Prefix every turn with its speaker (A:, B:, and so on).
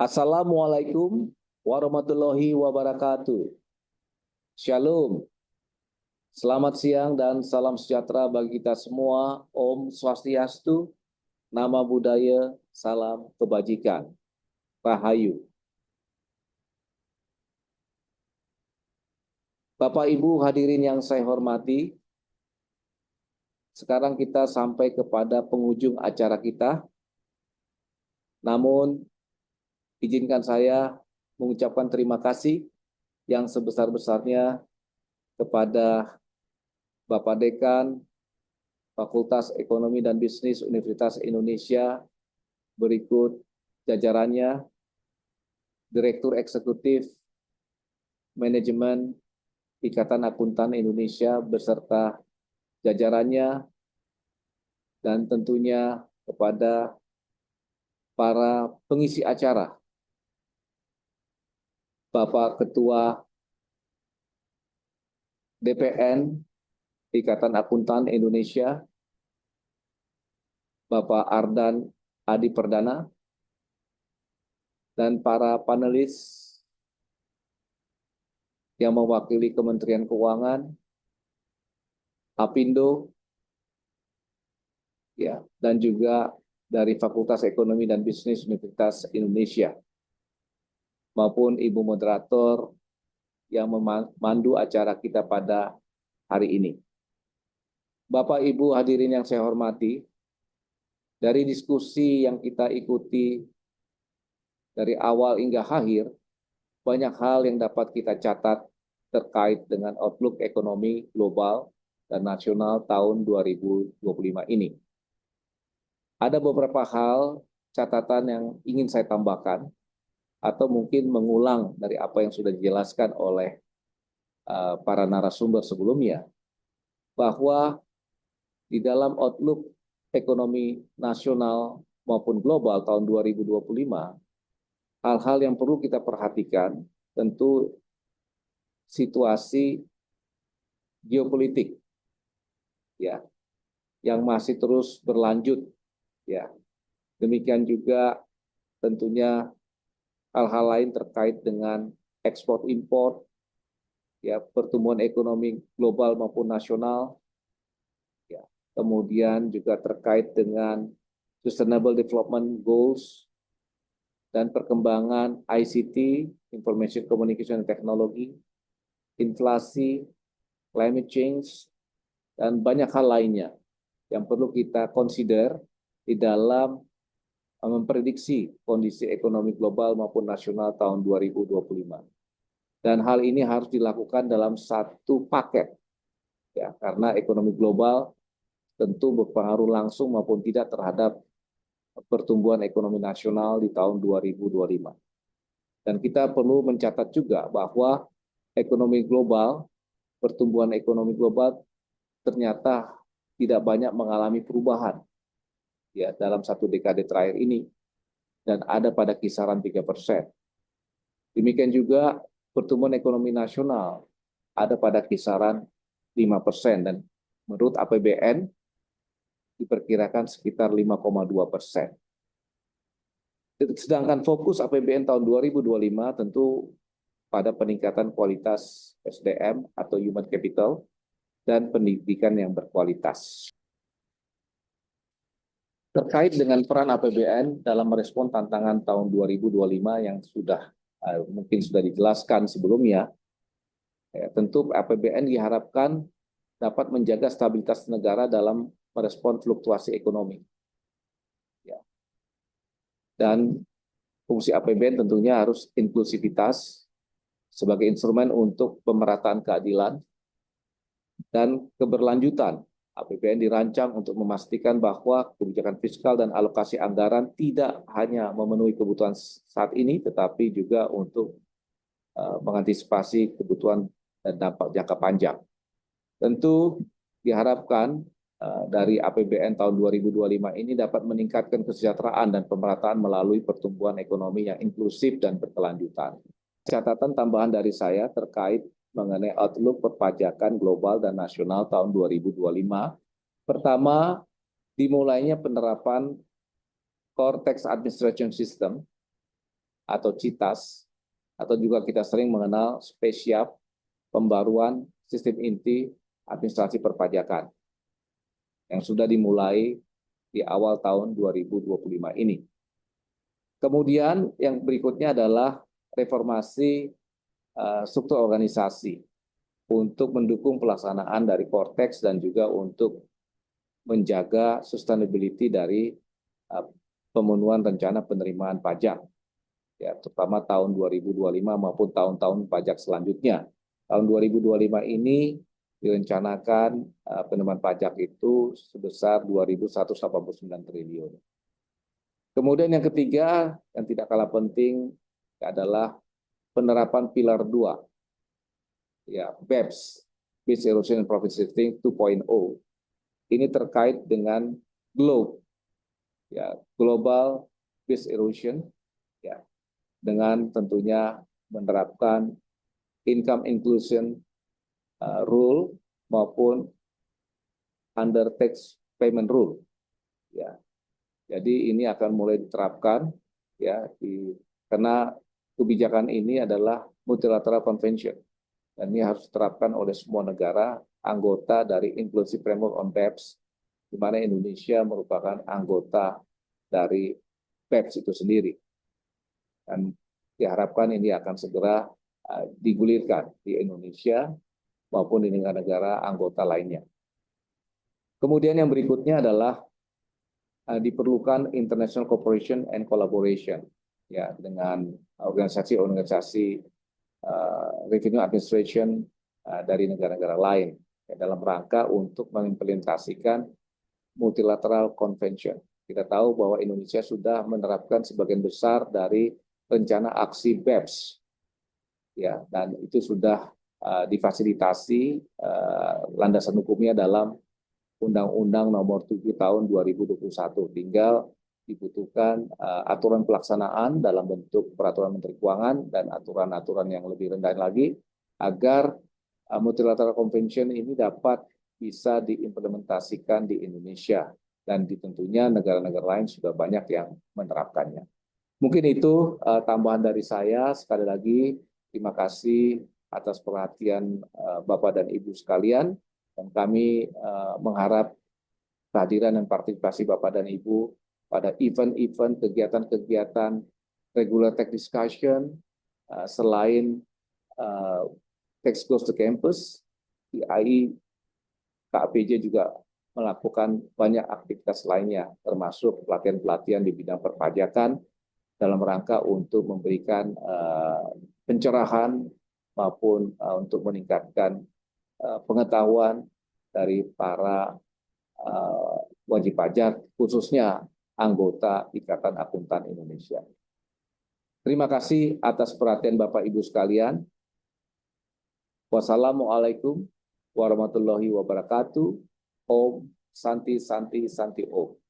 A: Assalamualaikum warahmatullahi wabarakatuh. Shalom. Selamat siang dan salam sejahtera bagi kita semua. Om Swastiastu, Nama Budaya, salam kebajikan. Rahayu. Bapak Ibu hadirin yang saya hormati, sekarang kita sampai kepada penghujung acara kita. Namun, izinkan saya mengucapkan terima kasih yang sebesar-besarnya kepada Bapak Dekan Fakultas Ekonomi dan Bisnis Universitas Indonesia, berikut jajarannya: Direktur Eksekutif Manajemen Ikatan Akuntan Indonesia beserta jajarannya, dan tentunya kepada para pengisi acara, Bapak Ketua DPN Ikatan Akuntan Indonesia, Bapak Ardan Adi Perdana, dan para panelis yang mewakili Kementerian Keuangan, Apindo, ya, dan juga dari Fakultas Ekonomi dan Bisnis Universitas Indonesia, maupun Ibu Moderator yang memandu acara kita pada hari ini. Bapak Ibu hadirin yang saya hormati, dari diskusi yang kita ikuti dari awal hingga akhir, banyak hal yang dapat kita catat terkait dengan outlook ekonomi global dan nasional tahun 2025 ini. Ada beberapa hal catatan yang ingin saya tambahkan, atau mungkin mengulang dari apa yang sudah dijelaskan oleh para narasumber sebelumnya, bahwa di dalam outlook ekonomi nasional maupun global tahun 2025, hal-hal yang perlu kita perhatikan tentu situasi geopolitik, ya, yang masih terus berlanjut, ya. Demikian juga tentunya hal-hal lain terkait dengan ekspor impor, ya, pertumbuhan ekonomi global maupun nasional, ya. Kemudian juga terkait dengan Sustainable Development Goals dan perkembangan ICT, Information Communication and Technology, inflasi, climate change, dan banyak hal lainnya yang perlu kita consider di dalam memprediksi kondisi ekonomi global maupun nasional tahun 2025. Dan hal ini harus dilakukan dalam satu paket, ya, karena ekonomi global tentu berpengaruh langsung maupun tidak terhadap pertumbuhan ekonomi nasional di tahun 2025. Dan kita perlu mencatat juga bahwa ekonomi global, pertumbuhan ekonomi global ternyata tidak banyak mengalami perubahan, ya, dalam satu dekade terakhir ini, dan ada pada kisaran 3%. Demikian juga pertumbuhan ekonomi nasional ada pada kisaran 5%, dan menurut APBN diperkirakan sekitar 5,2%. Sedangkan fokus APBN tahun 2025 tentu pada peningkatan kualitas SDM atau human capital dan pendidikan yang berkualitas. Terkait dengan peran APBN dalam merespon tantangan tahun 2025 yang mungkin sudah dijelaskan sebelumnya, ya, tentu APBN diharapkan dapat menjaga stabilitas negara dalam merespon fluktuasi ekonomi. Ya. Dan fungsi APBN tentunya harus inklusivitas sebagai instrumen untuk pemerataan keadilan dan keberlanjutan. APBN dirancang untuk memastikan bahwa kebijakan fiskal dan alokasi anggaran tidak hanya memenuhi kebutuhan saat ini, tetapi juga untuk mengantisipasi kebutuhan dan dampak jangka panjang. Tentu diharapkan dari APBN tahun 2025 ini dapat meningkatkan kesejahteraan dan pemerataan melalui pertumbuhan ekonomi yang inklusif dan berkelanjutan. Catatan tambahan dari saya terkait mengenai outlook perpajakan global dan nasional tahun 2025. Pertama, dimulainya penerapan Core Tax Administration System atau CITAS, atau juga kita sering mengenal spesial pembaruan sistem inti administrasi perpajakan yang sudah dimulai di awal tahun 2025 ini. Kemudian yang berikutnya adalah reformasi struktur organisasi untuk mendukung pelaksanaan dari Cortex dan juga untuk menjaga sustainability dari pemenuhan rencana penerimaan pajak, ya, terutama tahun 2025 maupun tahun-tahun pajak selanjutnya. Tahun 2025 ini direncanakan penerimaan pajak itu sebesar 2.189 triliun. Kemudian yang ketiga, yang tidak kalah penting adalah penerapan pilar 2, ya, BEPS, Business Erosion and Profit Shifting 2.0. Ini terkait dengan ya, Global Business Erosion, ya, dengan tentunya menerapkan income inclusion rule maupun under tax payment rule, ya. Jadi ini akan mulai diterapkan, ya, karena kebijakan ini adalah multilateral convention dan ini harus diterapkan oleh semua negara anggota dari Inclusive Framework on BEPS, di mana Indonesia merupakan anggota dari BEPS itu sendiri. Dan diharapkan ini akan segera digulirkan di Indonesia maupun di negara-negara anggota lainnya. Kemudian yang berikutnya adalah diperlukan international cooperation and collaboration, ya, dengan organisasi-organisasi revenue administration dari negara-negara lain, ya, dalam rangka untuk mengimplementasikan multilateral convention. Kita tahu bahwa Indonesia sudah menerapkan sebagian besar dari rencana aksi BEPS, ya, dan itu sudah difasilitasi landasan hukumnya dalam Undang-Undang Nomor 7 Tahun 2021. Tinggal dibutuhkan aturan pelaksanaan dalam bentuk peraturan Menteri Keuangan dan aturan-aturan yang lebih rendah lagi agar multilateral convention ini dapat bisa diimplementasikan di Indonesia dan tentunya negara-negara lain sudah banyak yang menerapkannya. Mungkin itu tambahan dari saya. Sekali lagi terima kasih atas perhatian Bapak dan Ibu sekalian, dan kami mengharap kehadiran dan partisipasi Bapak dan Ibu pada event-event, kegiatan-kegiatan regular tech discussion selain Tax Goes to Campus, IAI, KAPJ juga melakukan banyak aktivitas lainnya, termasuk pelatihan-pelatihan di bidang perpajakan dalam rangka untuk memberikan pencerahan maupun untuk meningkatkan pengetahuan dari para wajib pajak, khususnya anggota Ikatan Akuntan Indonesia. Terima kasih atas perhatian Bapak Ibu sekalian. Wassalamualaikum warahmatullahi wabarakatuh. Om Santi Santi Santi Om.